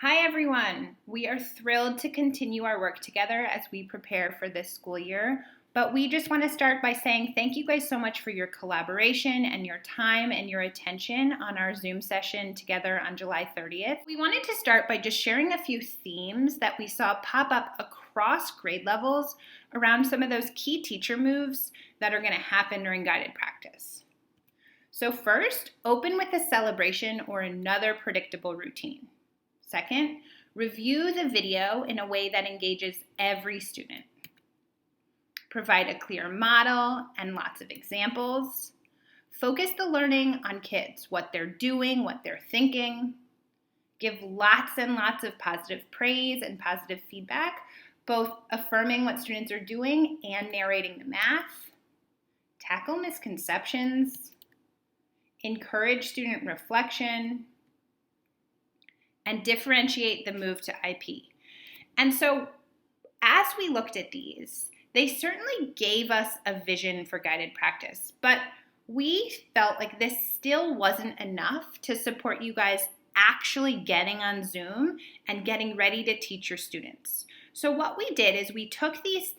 Hi everyone! We are thrilled to continue our work together as we prepare for this school year, but we just want to start by saying thank you guys so much for your collaboration and your time and your attention on our Zoom session together on July 30th. We wanted to start by just sharing a few themes that we saw pop up across grade levels around some of those key teacher moves that are going to happen during guided practice. So first, open with a celebration or another predictable routine. Second, review the video in a way that engages every student. Provide a clear model and lots of examples. Focus the learning on kids, what they're doing, what they're thinking. Give lots and lots of positive praise and positive feedback, both affirming what students are doing and narrating the math. Tackle misconceptions. Encourage student reflection. And differentiate the move to IP. And so as we looked at these, they certainly gave us a vision for guided practice, but we felt like this still wasn't enough to support you guys actually getting on Zoom and getting ready to teach your students. So what we did is we took these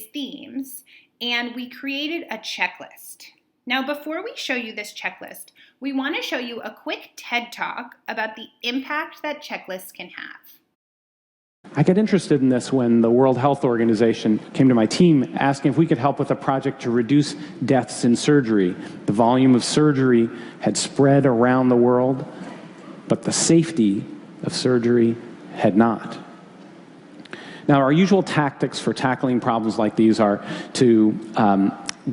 themes and we created a checklist. Now, before we show you this checklist, we want to show you a quick TED Talk about the impact that checklists can have. I got interested in this when the World Health Organization came to my team asking if we could help with a project to reduce deaths in surgery. The volume of surgery had spread around the world, but the safety of surgery had not. Now, our usual tactics for tackling problems like these are to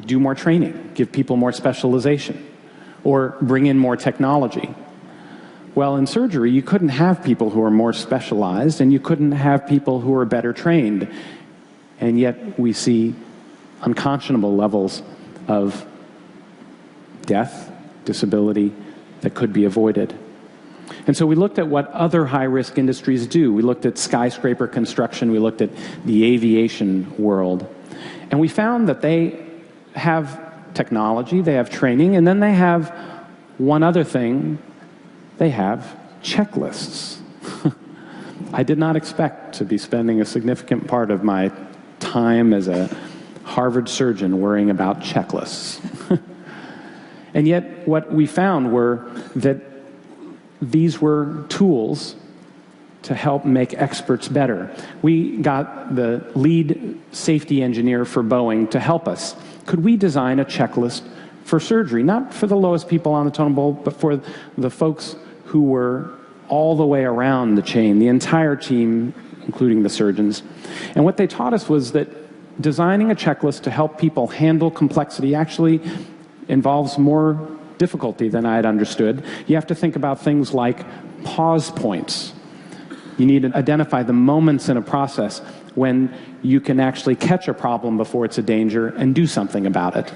do more training, give people more specialization, or bring in more technology. Well, in surgery, you couldn't have people who are more specialized, and you couldn't have people who are better trained. And yet we see unconscionable levels of death, disability that could be avoided. And so we looked at what other high-risk industries do. We looked at skyscraper construction, we looked at the aviation world, and we found that they have technology, they have training, and then they have one other thing, they have checklists. I did not expect to be spending a significant part of my time as a Harvard surgeon worrying about checklists. And yet what we found were that these were tools to help make experts better. We got the lead safety engineer for Boeing to help us. Could we design a checklist for surgery, not for the lowest people on the totem pole, but for the folks who were all the way around the chain, the entire team, including the surgeons. And what they taught us was that designing a checklist to help people handle complexity actually involves more difficulty than I had understood. You have to think about things like pause points. You need to identify the moments in a process when you can actually catch a problem before it's a danger and do something about it.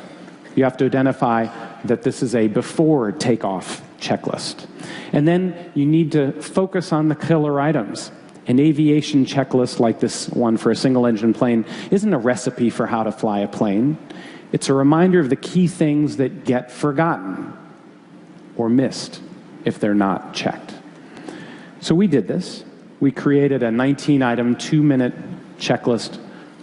You have to identify that this is a before takeoff checklist. And then you need to focus on the killer items. An aviation checklist like this one for a single-engine plane isn't a recipe for how to fly a plane. It's a reminder of the key things that get forgotten or missed if they're not checked. So we did this. We created a 19-item, 2-minute checklist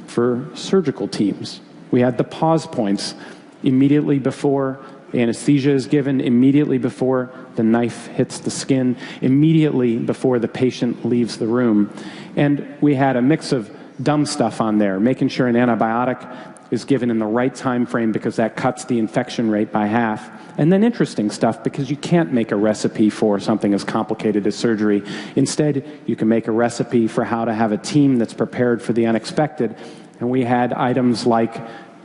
for surgical teams. We had the pause points immediately before anesthesia is given, immediately before the knife hits the skin, immediately before the patient leaves the room. And we had a mix of dumb stuff on there, making sure an antibiotic is given in the right time frame because that cuts the infection rate by half. And then interesting stuff because you can't make a recipe for something as complicated as surgery. Instead, you can make a recipe for how to have a team that's prepared for the unexpected. And we had items like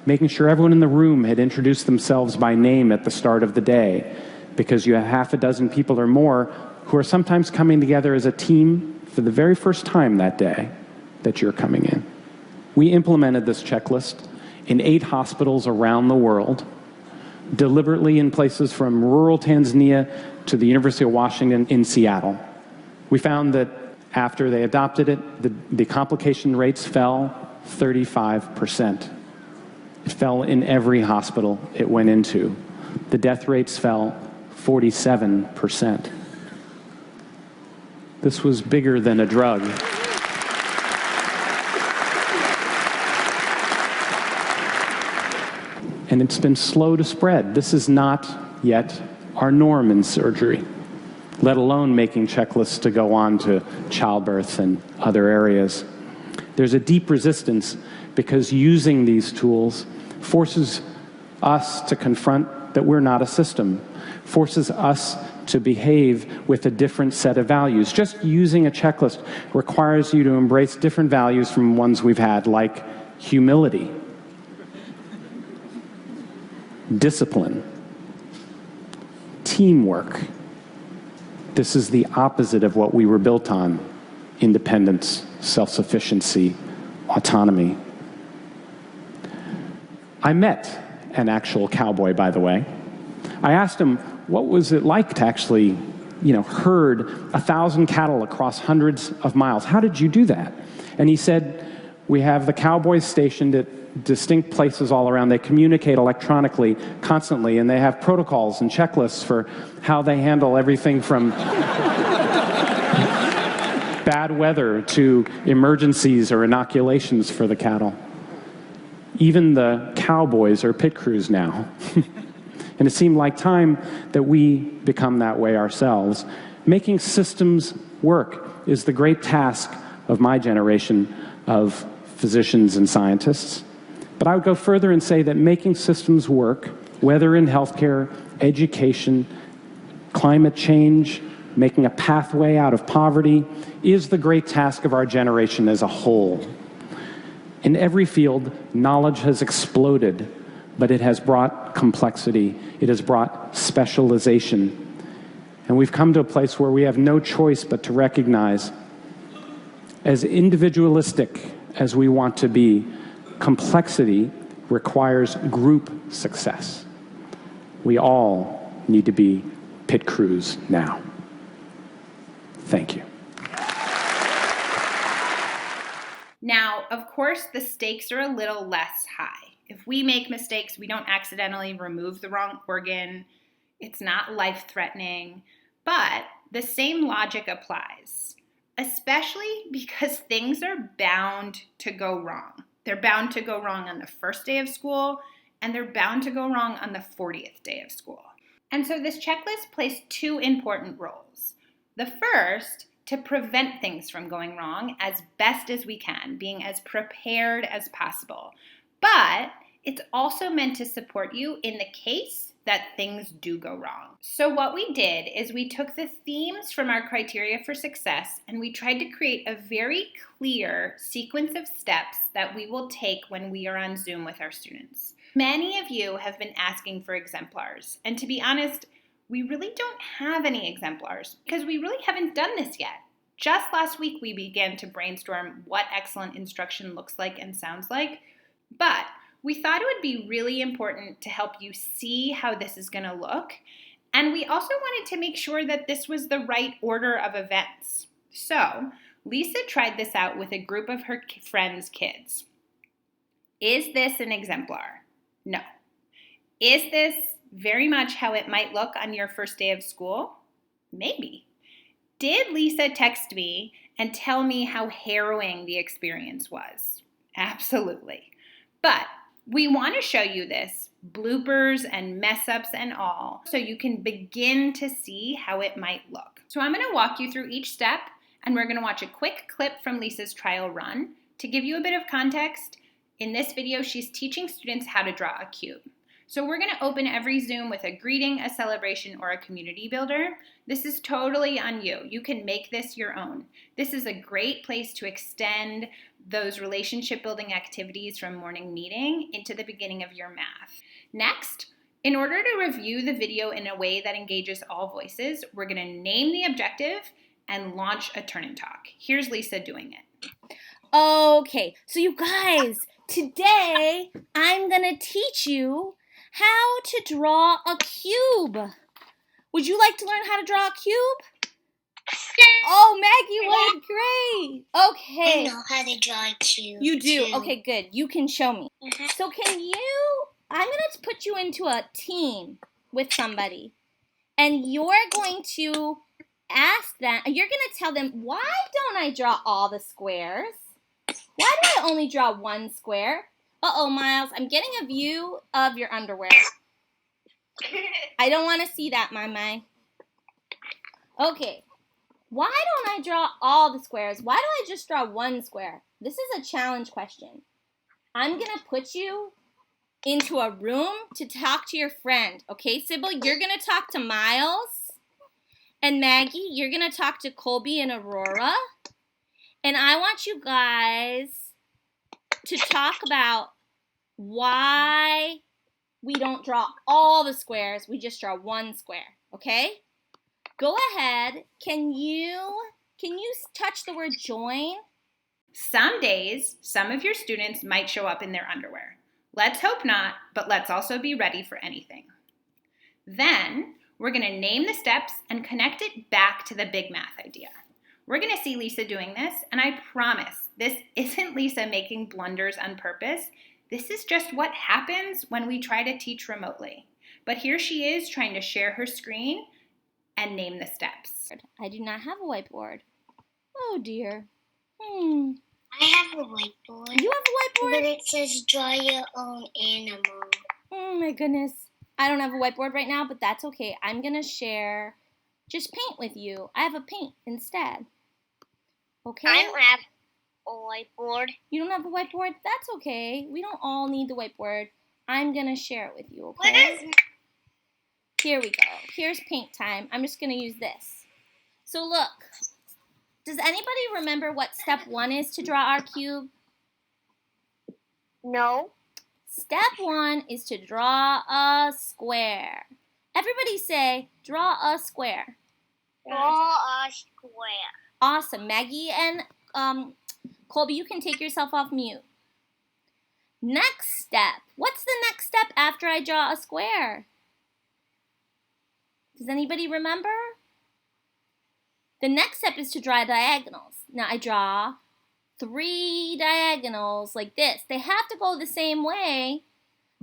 making sure everyone in the room had introduced themselves by name at the start of the day, because you have half a dozen people or more who are sometimes coming together as a team for the very first time that day that you're coming in. We implemented this checklist in 8 hospitals around the world, deliberately in places from rural Tanzania to the University of Washington in Seattle. We found that after they adopted it, the complication rates fell 35%. It fell in every hospital it went into. The death rates fell 47%. This was bigger than a drug. And it's been slow to spread. This is not yet our norm in surgery, let alone making checklists to go on to childbirth and other areas. There's a deep resistance because using these tools forces us to confront that we're not a system, forces us to behave with a different set of values. Just using a checklist requires you to embrace different values from ones we've had, like humility, discipline, teamwork. This is the opposite of what we were built on: independence, self-sufficiency, autonomy. I met an actual cowboy, by the way. I asked him, what was it like to actually, herd 1,000 cattle across hundreds of miles? How did you do that? And he said, we have the cowboys stationed at distinct places all around. They communicate electronically constantly, and they have protocols and checklists for how they handle everything from bad weather to emergencies or inoculations for the cattle. Even the cowboys are pit crews now. And it seemed like time that we become that way ourselves. Making systems work is the great task of my generation of physicians and scientists. But I would go further and say that making systems work, whether in healthcare, education, climate change, making a pathway out of poverty, is the great task of our generation as a whole. In every field, knowledge has exploded, but it has brought complexity. It has brought specialization. And we've come to a place where we have no choice but to recognize, as individualistic as we want to be, complexity requires group success. We all need to be pit crews now. Thank you. Now, of course, the stakes are a little less high. If we make mistakes, we don't accidentally remove the wrong organ. It's not life-threatening, but the same logic applies, especially because things are bound to go wrong. They're bound to go wrong on the first day of school, and they're bound to go wrong on the 40th day of school. And so this checklist plays two important roles. The first, to prevent things from going wrong as best as we can, being as prepared as possible. But it's also meant to support you in the case that things do go wrong. So what we did is we took the themes from our criteria for success and we tried to create a very clear sequence of steps that we will take when we are on Zoom with our students. Many of you have been asking for exemplars, and to be honest, we really don't have any exemplars because we really haven't done this yet. Just last week, we began to brainstorm what excellent instruction looks like and sounds like, but we thought it would be really important to help you see how this is going to look, and we also wanted to make sure that this was the right order of events. So, Lisa tried this out with a group of her friends' kids. Is this an exemplar? No. Is this very much how it might look on your first day of school? Maybe. Did Lisa text me and tell me how harrowing the experience was? Absolutely. But we want to show you this, bloopers and mess-ups and all, so you can begin to see how it might look. So I'm going to walk you through each step, and we're going to watch a quick clip from Lisa's trial run. To give you a bit of context, in this video, she's teaching students how to draw a cube. So we're going to open every Zoom with a greeting, a celebration, or a community builder. This is totally on you. You can make this your own. This is a great place to extend those relationship building activities from morning meeting into the beginning of your math. Next, in order to review the video in a way that engages all voices, we're going to name the objective and launch a turn and talk. Here's Lisa doing it. Okay, so you guys, today I'm going to teach you how to draw a cube. Would you like to learn how to draw a cube? Oh, Maggie would. Great. Okay. I know how to draw a cube. You do? too. Okay, good. You can show me. Mhm. So I'm going to put you into a team with somebody. And you're going to ask them, you're going to tell them, why don't I draw all the squares? Why do I only draw one square? Uh-oh, Miles, I'm getting a view of your underwear. I don't want to see that, my. Okay, why don't I draw all the squares? Why do I just draw one square? This is a challenge question. I'm going to put you into a room to talk to your friend. Okay, Sybil, you're going to talk to Miles. And Maggie, you're going to talk to Colby and Aurora. And I want you guys to talk about why we don't draw all the squares. We just draw one square, okay? Go ahead. Can you touch the word join? Some days, some of your students might show up in their underwear. Let's hope not, but let's also be ready for anything. Then, we're going to name the steps and connect it back to the big math idea. We're going to see Lisa doing this, and I promise this isn't Lisa making blunders on purpose. This is just what happens when we try to teach remotely. But here she is trying to share her screen and name the steps. I do not have a whiteboard. Oh dear. I have a whiteboard. You have a whiteboard? But it says draw your own animal. Oh my goodness. I don't have a whiteboard right now, but that's okay. I'm going to share just paint with you. I have a paint instead. Okay? I don't have a whiteboard. You don't have a whiteboard? That's okay. We don't all need the whiteboard. I'm going to share it with you, What okay? is Here we go. Here's paint time. I'm just going to use this. So look. Does anybody remember what step 1 is to draw our cube? No. Step 1 is to draw a square. Everybody say, draw a square. Draw a square. Awesome. Maggie and Colby, you can take yourself off mute. Next step. What's the next step after I draw a square? Does anybody remember? The next step is to draw diagonals. Now I draw 3 diagonals like this. They have to go the same way,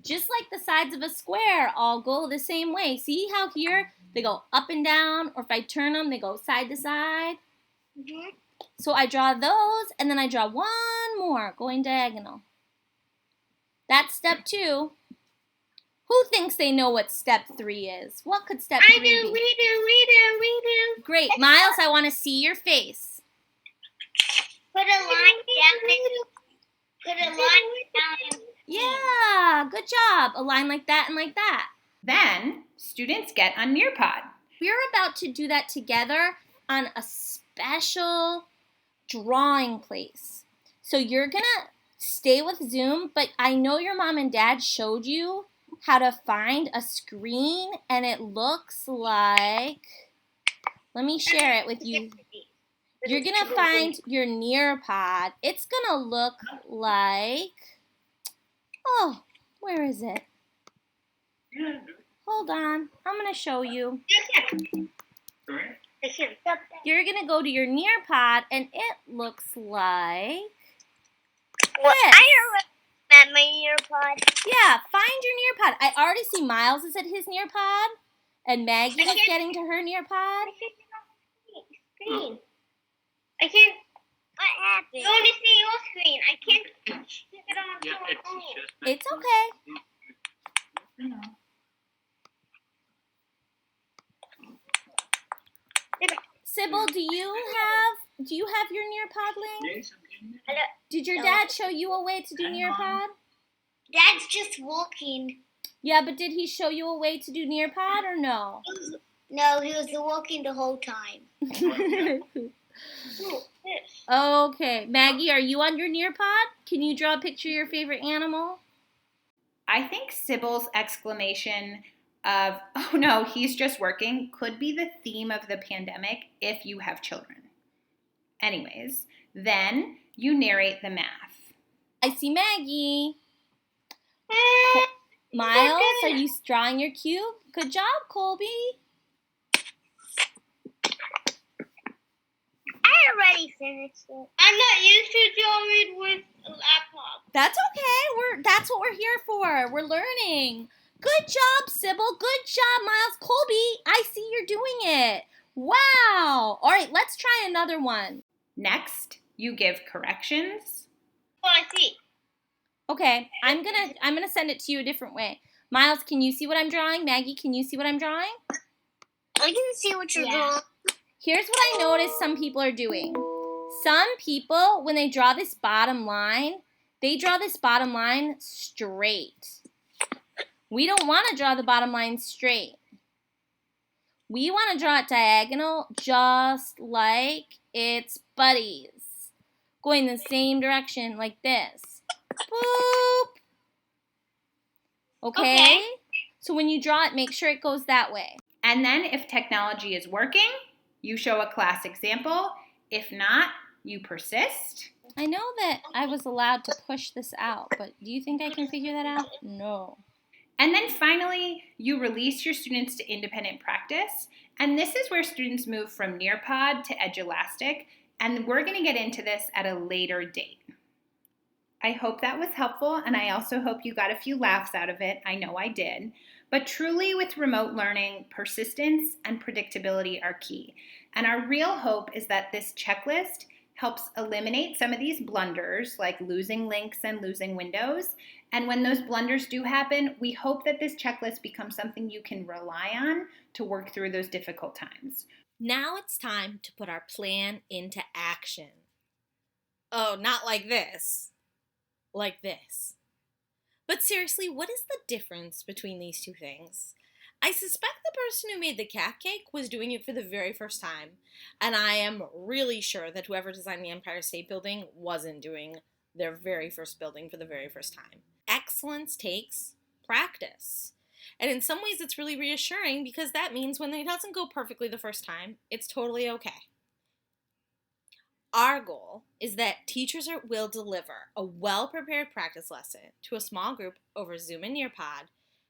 just like the sides of a square all go the same way. See how here they go up and down, or if I turn them, they go side to side. Mm-hmm. So I draw those, and then I draw one more going diagonal. That's step 2. Who thinks they know what step 3 is? What could step 3 be? We do. Great. Miles, I want to see your face. Put a line down. Put a line down. Yeah, good job. A line like that and like that. Then, students get on Nearpod. We're about to do that together on a special drawing place. So you're going to stay with Zoom, but I know your mom and dad showed you how to find a screen, and it looks like, let me share it with you. You're going to find your Nearpod. It's going to look like, oh, where is it? Hold on. I'm going to show you. You're going to go to your Nearpod, and it looks like Well, this. I already at my Nearpod. Yeah, find your Nearpod. I already see Miles is at his Nearpod, and Maggie is getting to her Nearpod. Screen. I can't. What happened? I want to see your screen. I can't stick it on my phone. It's okay. Sybil, do you have your Nearpod link? Did your dad show you a way to do Nearpod? Dad's just walking. Yeah, but did he show you a way to do Nearpod or no? No, he was walking the whole time. Okay, Maggie, are you on your Nearpod? Can you draw a picture of your favorite animal? I think Sybil's exclamation of, oh no, he's just working, could be the theme of the pandemic if you have children. Anyways, then you narrate the math. I see Maggie. Miles, are you drawing your cube? Good job, Colby. I already finished it. I'm not used to drawing with a laptop. That's okay. That's what we're here for. We're learning. Good job, Sybil. Good job, Miles. Colby, I see you're doing it. Wow! All right, let's try another one. Next, you give corrections. Oh, I see. Okay, I'm gonna send it to you a different way. Miles, can you see what I'm drawing? Maggie, can you see what I'm drawing? I can see what you're drawing. Here's what I noticed some people are doing. Some people, when they draw this bottom line, they draw this bottom line straight. We don't want to draw the bottom line straight. We want to draw it diagonal, just like its buddies. Going the same direction like this. Boop. Okay? So when you draw it, make sure it goes that way. And then if technology is working, you show a class example. If not, you persist. I know that I was allowed to push this out, but do you think I can figure that out? No. And then finally, you release your students to independent practice. And this is where students move from Nearpod to Edulastic. And we're going to get into this at a later date. I hope that was helpful, and I also hope you got a few laughs out of it. I know I did. But truly, with remote learning, persistence and predictability are key. And our real hope is that this checklist helps eliminate some of these blunders, like losing links and losing windows. And when those blunders do happen, we hope that this checklist becomes something you can rely on to work through those difficult times. Now it's time to put our plan into action. Oh, not like this. Like this. But seriously, what is the difference between these two things? I suspect the person who made the cat cake was doing it for the very first time, and I am really sure that whoever designed the Empire State Building wasn't doing their very first building for the very first time. Excellence takes practice. And in some ways it's really reassuring because that means when it doesn't go perfectly the first time, it's totally okay. Our goal is that teachers will deliver a well-prepared practice lesson to a small group over Zoom and Nearpod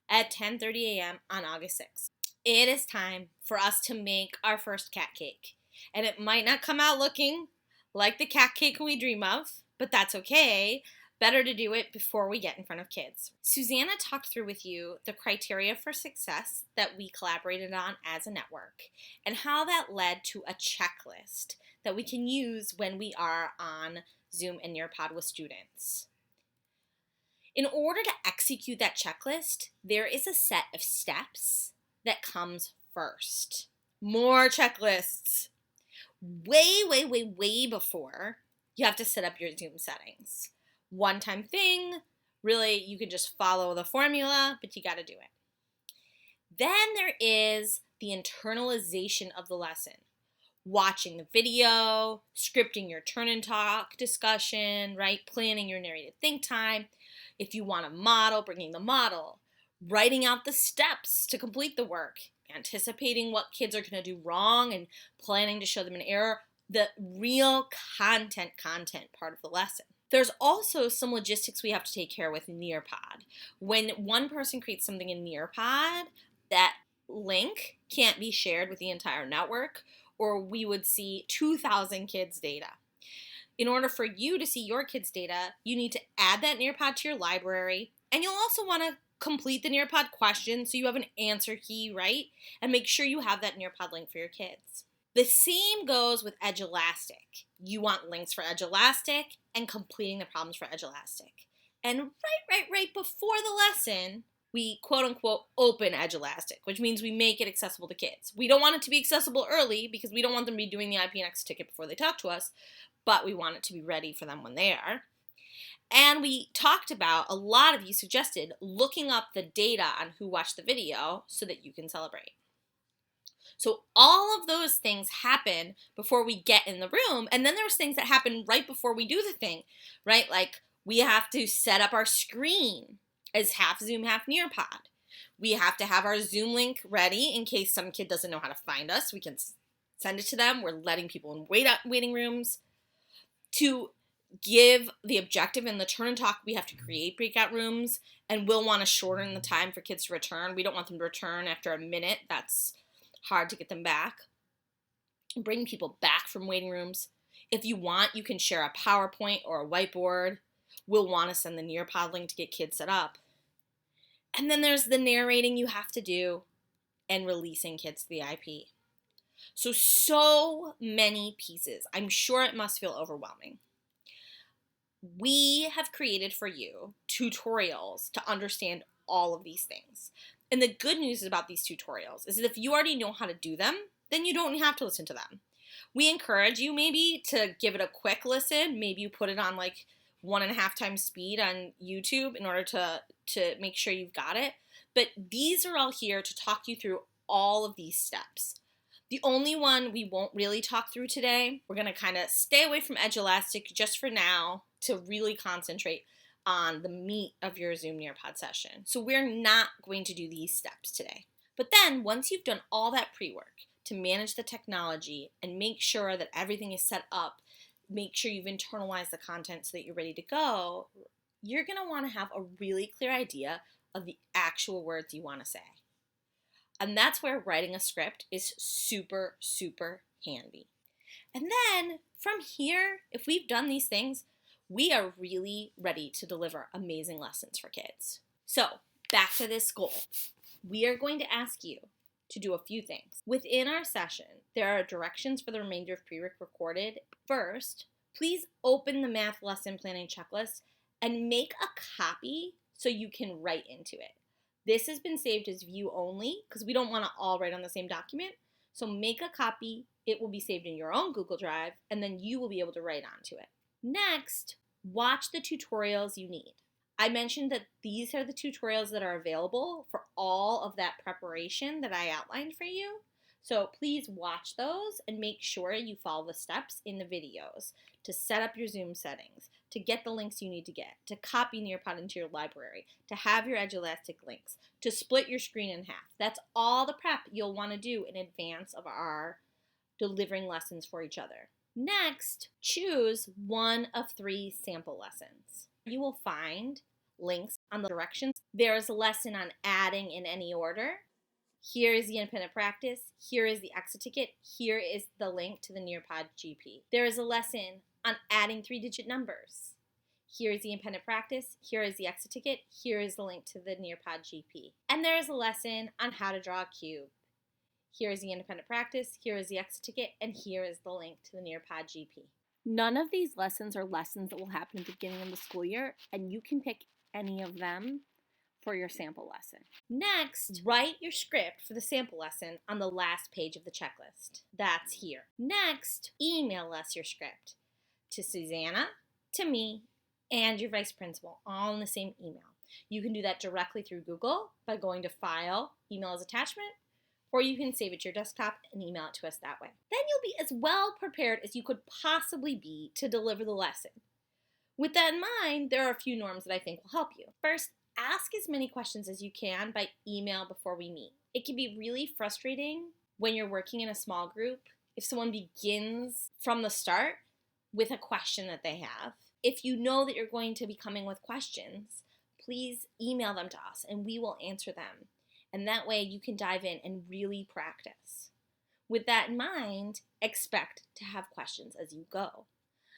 at 10:30 a.m. on August 6th. It is time for us to make our first cat cake. And it might not come out looking like the cat cake we dream of, but that's okay. Better to do it before we get in front of kids. Susanna talked through with you the criteria for success that we collaborated on as a network and how that led to a checklist that we can use when we are on Zoom and Nearpod with students. In order to execute that checklist, there is a set of steps that comes first. More checklists. Way before you have to set up your Zoom settings. One-time thing, really you can just follow the formula, but you got to do it. Then there is the internalization of the lesson. Watching the video, scripting your turn and talk discussion, right? Planning your narrated think time. If you want a model, bringing the model. Writing out the steps to complete the work. Anticipating what kids are going to do wrong and planning to show them an error. The real content part of the lesson. There's also some logistics we have to take care of with Nearpod. When one person creates something in Nearpod, that link can't be shared with the entire network, or we would see 2,000 kids' data. In order for you to see your kids' data, you need to add that Nearpod to your library, and you'll also want to complete the Nearpod question so you have an answer key, right? And make sure you have that Nearpod link for your kids. The same goes with Edulastic. You want links for Edulastic and completing the problems for Edulastic. And right before the lesson, we quote-unquote open Edulastic, which means we make it accessible to kids. We don't want it to be accessible early because we don't want them to be doing the IPNX ticket before they talk to us, but we want it to be ready for them when they are. And we talked about, a lot of you suggested, looking up the data on who watched the video so that you can celebrate. So all of those things happen before we get in the room, and then there's things that happen right before we do the thing, right? Like we have to set up our screen as half Zoom, half Nearpod. We have to have our Zoom link ready in case some kid doesn't know how to find us. We can send it to them. We're letting people in waiting rooms. To give the objective in the turn and talk, we have to create breakout rooms, and we'll want to shorten the time for kids to return. We don't want them to return after a minute. That's hard to get them back. Bring people back from waiting rooms. If you want, you can share a PowerPoint or a whiteboard. We'll want to send the Nearpod link to get kids set up. And then there's the narrating you have to do and releasing kids to the IP. So many pieces. I'm sure it must feel overwhelming. We have created for you tutorials to understand all of these things. And the good news about these tutorials is that if you already know how to do them, then you don't have to listen to them. We encourage you maybe to give it a quick listen. Maybe you put it on like 1.5 times speed on YouTube in order to make sure you've got it. But these are all here to talk you through all of these steps. The only one we won't really talk through today, we're going to kind of stay away from Edulastic just for now to really concentrate on the meat of your Zoom Nearpod session. So we're not going to do these steps today. But then once you've done all that pre-work to manage the technology and make sure that everything is set up, make sure you've internalized the content so that you're ready to go, you're going to want to have a really clear idea of the actual words you want to say. And that's where writing a script is super, super handy. And then from here, if we've done these things, we are really ready to deliver amazing lessons for kids. So back to this goal. We are going to ask you to do a few things. Within our session, there are directions for the remainder of pre-work recorded. First, please open the math lesson planning checklist and make a copy so you can write into it. This has been saved as view only because we don't want to all write on the same document. So make a copy, it will be saved in your own Google Drive, and then you will be able to write onto it. Next, watch the tutorials you need. I mentioned that these are the tutorials that are available for all of that preparation that I outlined for you. So please watch those and make sure you follow the steps in the videos to set up your Zoom settings, to get the links you need to get, to copy Nearpod into your library, to have your Edulastic links, to split your screen in half. That's all the prep you'll want to do in advance of our delivering lessons for each other. Next, choose one of 3 sample lessons. You will find links on the directions. There's a lesson on adding in any order. Here is the independent practice. Here is the exit ticket. Here is the link to the Nearpod GP. There is a lesson on adding 3-digit numbers. Here is the independent practice. Here is the exit ticket. Here is the link to the Nearpod GP. And there is a lesson on how to draw a cube. Here is the independent practice. Here is the exit ticket. And here is the link to the Nearpod GP. None of these lessons are lessons that will happen at the beginning of the school year, and you can pick any of them for your sample lesson. Next, write your script for the sample lesson on the last page of the checklist. That's here. Next, email us your script to Susanna, to me, and your vice principal, all in the same email. You can do that directly through Google by going to File, Email as Attachment, or you can save it to your desktop and email it to us that way. Then you'll be as well prepared as you could possibly be to deliver the lesson. With that in mind, there are a few norms that I think will help you. First, ask as many questions as you can by email before we meet. It can be really frustrating when you're working in a small group if someone begins from the start with a question that they have. If you know that you're going to be coming with questions, please email them to us and we will answer them. And that way you can dive in and really practice. With that in mind, expect to have questions as you go.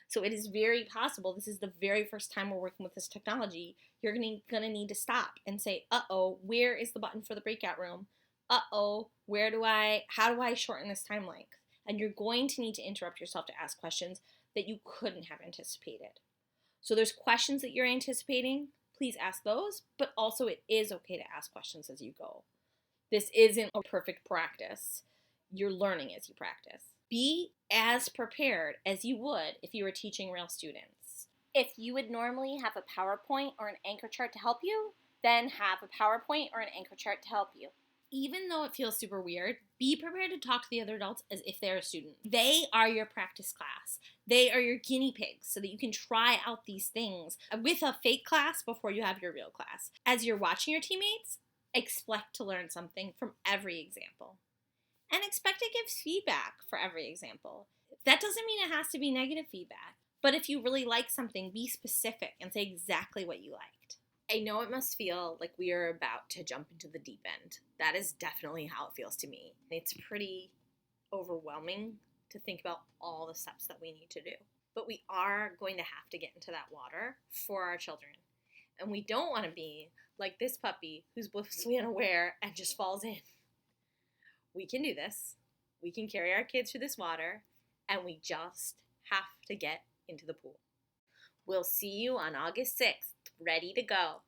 So it is very possible, this is the very first time we're working with this technology, you're gonna need to stop and say, uh-oh, where is the button for the breakout room? Uh-oh, how do I shorten this time length? And you're going to need to interrupt yourself to ask questions that you couldn't have anticipated. So there's questions that you're anticipating, please ask those, but also it is okay to ask questions as you go. This isn't a perfect practice. You're learning as you practice. Be as prepared as you would if you were teaching real students. If you would normally have a PowerPoint or an anchor chart to help you, then have a PowerPoint or an anchor chart to help you. Even though it feels super weird, be prepared to talk to the other adults as if they're a student. They are your practice class. They are your guinea pigs so that you can try out these things with a fake class before you have your real class. As you're watching your teammates, expect to learn something from every example. And expect to give feedback for every example. That doesn't mean it has to be negative feedback, but if you really like something, be specific and say exactly what you liked. I know it must feel like we are about to jump into the deep end. That is definitely how it feels to me. It's pretty overwhelming to think about all the steps that we need to do. But we are going to have to get into that water for our children. And we don't want to be like this puppy who's blissfully unaware and just falls in. We can do this. we can carry our kids through this water, and we just have to get into the pool. We'll see you on August 6th, ready to go.